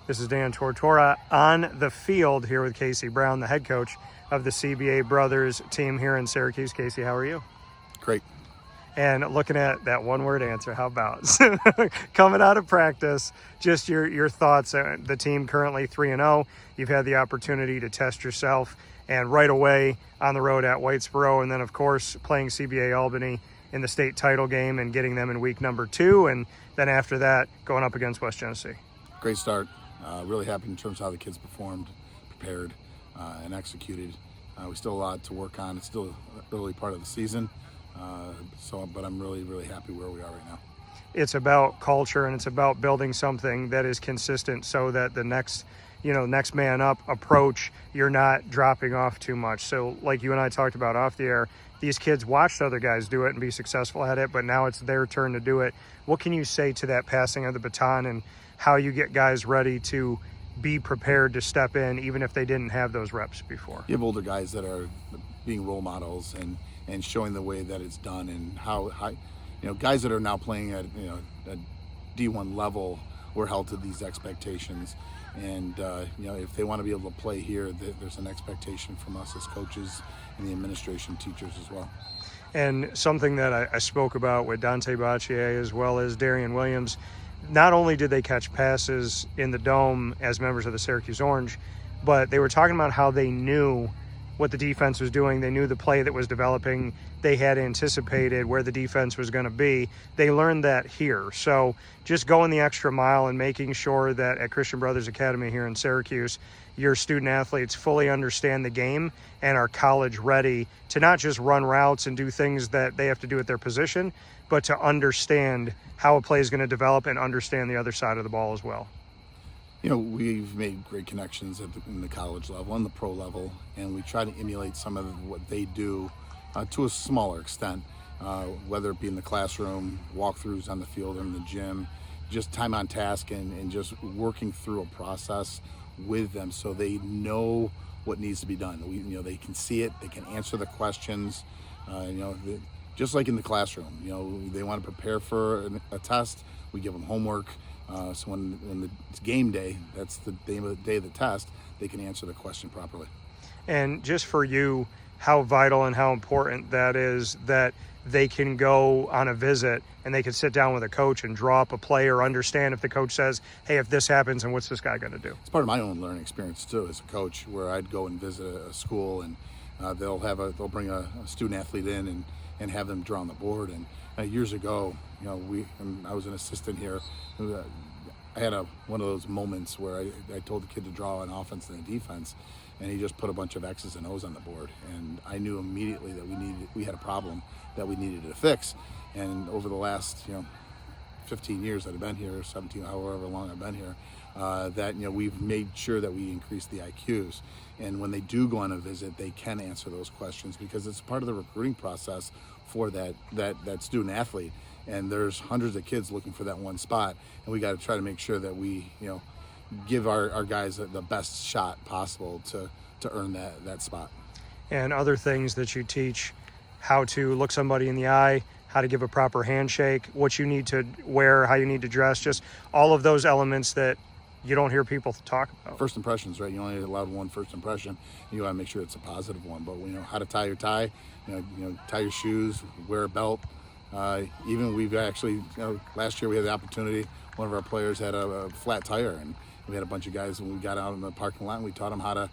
This is Dan Tortora on the field here with Casey Brown, the head coach of the CBA Brothers team here in Syracuse. Casey, how are you? Great. And looking at that one-word answer, how about coming out of practice, just your thoughts. The team currently 3-0. You've had the opportunity to test yourself, and right away on the road at Whitesboro, and then, of course, playing CBA Albany in the state title game and getting them in week number 2, and then after that, going up against West Genesee. Great start. Really happy in terms of how the kids performed, prepared, and executed. We still have a lot to work on. It's still an early part of the season, but I'm really, really happy where we are right now. It's about culture, and it's about building something that is consistent so that the next man up approach, you're not dropping off too much. So like you and I talked about off the air, these kids watched other guys do it and be successful at it, but now it's their turn to do it. What can you say to that passing of the baton and how you get guys ready to be prepared to step in even if they didn't have those reps before? You have older guys that are being role models and showing the way that it's done, and how guys that are now playing at a D1 level were held to these expectations. And if they want to be able to play here, there's an expectation from us as coaches and the administration, teachers as well. And something that I spoke about with Dante Baccier as well as Darian Williams, not only did they catch passes in the Dome as members of the Syracuse Orange, but they were talking about how they knew what the defense was doing. They knew the play that was developing. They had anticipated where the defense was going to be. They learned that here. So just going the extra mile and making sure that at Christian Brothers Academy here in Syracuse, your student athletes fully understand the game and are college ready to not just run routes and do things that they have to do at their position, but to understand how a play is going to develop and understand the other side of the ball as well. We've made great connections in the college level and the pro level, and we try to emulate some of what they do to a smaller extent, whether it be in the classroom, walkthroughs on the field or in the gym, just time on task and just working through a process with them so they know what needs to be done. They can see it, they can answer the questions, just like in the classroom. They want to prepare for a test, we give them homework. So when it's game day, that's the day of the test, they can answer the question properly. And just for you, how vital and how important that is that they can go on a visit and they can sit down with a coach and draw up a play or understand if the coach says, hey, if this happens, and what's this guy going to do? It's part of my own learning experience too as a coach, where I'd go and visit a school and they'll bring a student athlete in and have them draw on the board. And years ago, I was an assistant here. I had one of those moments where I told the kid to draw an offense and a defense, and he just put a bunch of X's and O's on the board. And I knew immediately that we had a problem that we needed to fix. And over the last 15 years that I've been here, 17, however long I've been here, we've made sure that we increase the IQs. And when they do go on a visit, they can answer those questions because it's part of the recruiting process for that student athlete. And there's hundreds of kids looking for that one spot, and we got to try to make sure that we, give our guys the best shot possible to earn that spot. And other things that you teach, how to look somebody in the eye, how to give a proper handshake, what you need to wear, how you need to dress, just all of those elements that you don't hear people talk about. First impressions, right? You only allowed one first impression. You got to make sure it's a positive one. But how to tie your tie, tie your shoes, wear a belt. Even we've actually, last year we had the opportunity, one of our players had a flat tire, and we had a bunch of guys when we got out in the parking lot and we taught them how to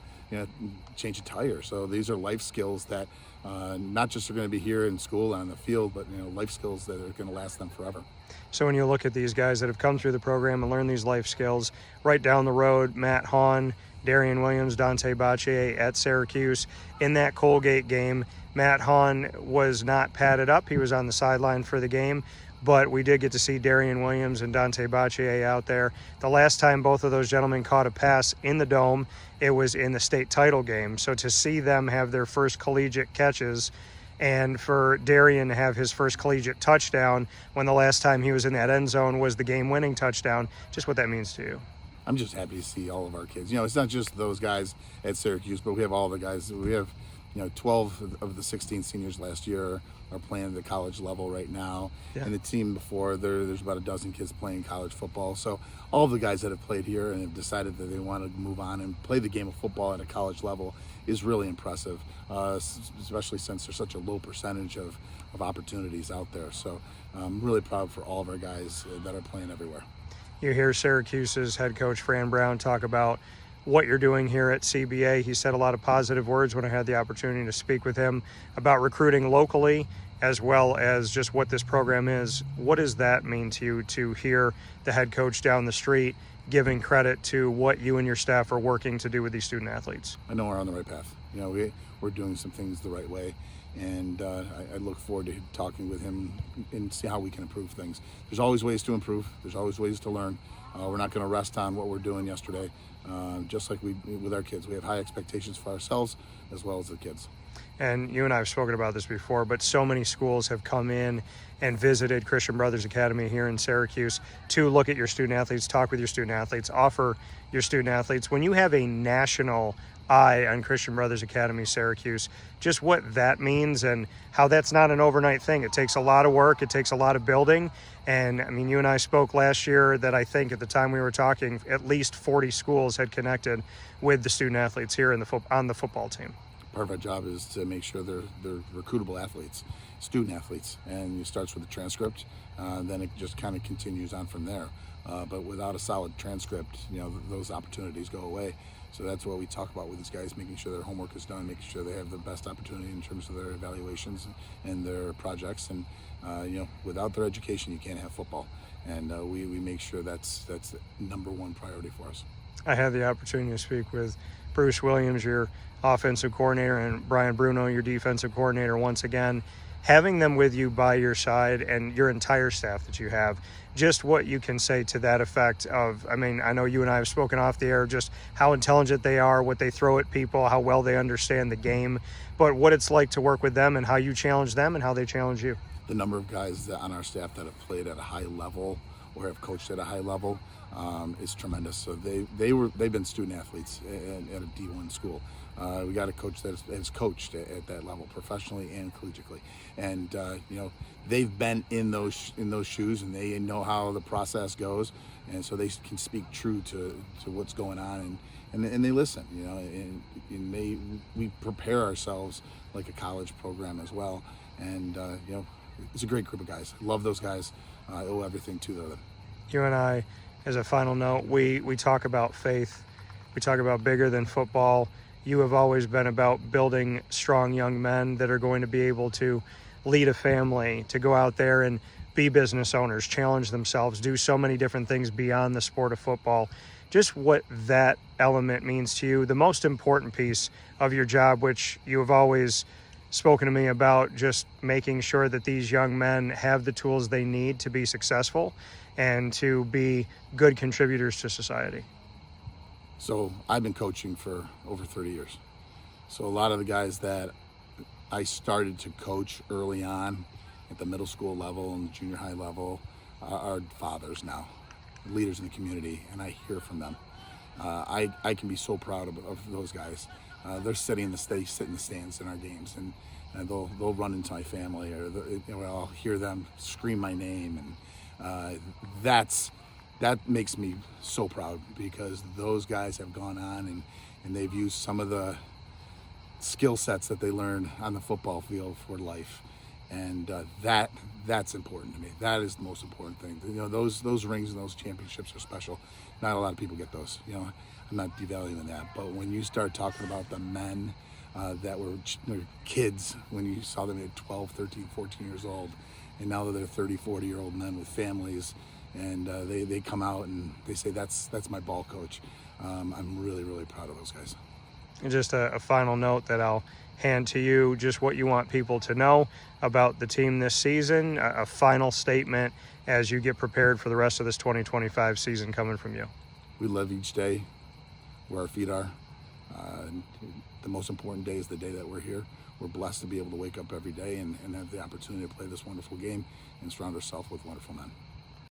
change a tire. So these are life skills that not just are going to be here in school and on the field, but life skills that are going to last them forever. So when you look at these guys that have come through the program and learned these life skills, right down the road, Matt Hahn, Darian Williams, Dante Baccier at Syracuse, in that Colgate game, Matt Hahn was not padded up. He was on the sideline for the game, but we did get to see Darian Williams and Dante Baccier out there. The last time both of those gentlemen caught a pass in the Dome, it was in the state title game. So to see them have their first collegiate catches, and for Darian to have his first collegiate touchdown when the last time he was in that end zone was the game-winning touchdown, just what that means to you. I'm just happy to see all of our kids. It's not just those guys at Syracuse, but we have all the guys. We have 12 of the 16 seniors last year are playing at the college level right now. Yeah. And the team before, there's about a dozen kids playing college football. So all of the guys that have played here and have decided that they want to move on and play the game of football at a college level is really impressive, especially since there's such a low percentage of opportunities out there. So I'm really proud for all of our guys that are playing everywhere. You hear Syracuse's head coach Fran Brown talk about what you're doing here at CBA. He said a lot of positive words when I had the opportunity to speak with him about recruiting locally as well as just what this program is. What does that mean to you to hear the head coach down the street giving credit to what you and your staff are working to do with these student athletes? I know we're on the right path. We're doing some things the right way, and I look forward to talking with him and see how we can improve things. There's always ways to improve. There's always ways to learn. We're not going to rest on what we're doing yesterday. Just like we with our kids, we have high expectations for ourselves as well as the kids. And you and I have spoken about this before, but so many schools have come in and visited Christian Brothers Academy here in Syracuse to look at your student athletes, talk with your student athletes, offer your student athletes. When you have a national eye on Christian Brothers Academy Syracuse, just what that means and how that's not an overnight thing. It takes a lot of work. It takes a lot of building. And I mean, you and I spoke last year that I think at the time we were talking, at least 40 schools had connected with the student athletes here on the football team. Part of our job is to make sure they're recruitable athletes, student athletes, and it starts with the transcript. Then it just kind of continues on from there. But without a solid transcript, those opportunities go away. So that's what we talk about with these guys, making sure their homework is done, making sure they have the best opportunity in terms of their evaluations and their projects. And without their education, you can't have football. And we make sure that's the number one priority for us. I had the opportunity to speak with Bruce Williams, your offensive coordinator, and Brian Bruno, your defensive coordinator, once again. Having them with you by your side and your entire staff that you have, just what you can say to that effect of, I mean, I know you and I have spoken off the air, just how intelligent they are, what they throw at people, how well they understand the game, but what it's like to work with them and how you challenge them and how they challenge you. The number of guys on our staff that have played at a high level or have coached at a high level is tremendous. So they've been student athletes at a D1 school. We got a coach that has coached at that level professionally and collegiately, and they've been in those shoes and they know how the process goes, and so they can speak true to what's going on, and they listen. And we prepare ourselves like a college program as well, and it's a great group of guys. Love those guys. I owe everything to them. You and I, as a final note, we talk about faith. We talk about bigger than football. You have always been about building strong young men that are going to be able to lead a family, to go out there and be business owners, challenge themselves, do so many different things beyond the sport of football. Just what that element means to you, the most important piece of your job, which you have always spoken to me about, just making sure that these young men have the tools they need to be successful and to be good contributors to society. So I've been coaching for over 30 years. So a lot of the guys that I started to coach early on at the middle school level and junior high level are fathers now, leaders in the community, and I hear from them. I can be so proud of those guys. They're sit in the stands in our games, and they'll run into my family, or I'll hear them scream my name, and that makes me so proud, because those guys have gone on and they've used some of the skill sets that they learned on the football field for life, and that's important to me. That is the most important thing. Those rings and those championships are special. Not a lot of people get those. I'm not devaluing that, but when you start talking about the men that were kids when you saw them at 12, 13, 14 years old, and now that they're 30, 40-year-old men with families, and they come out and they say, that's my ball coach. I'm really, really proud of those guys. And just a final note that I'll hand to you, just what you want people to know about the team this season, a final statement as you get prepared for the rest of this 2025 season coming from you. We live each day where our feet are. The most important day is the day that we're here. We're blessed to be able to wake up every day and have the opportunity to play this wonderful game and surround ourselves with wonderful men.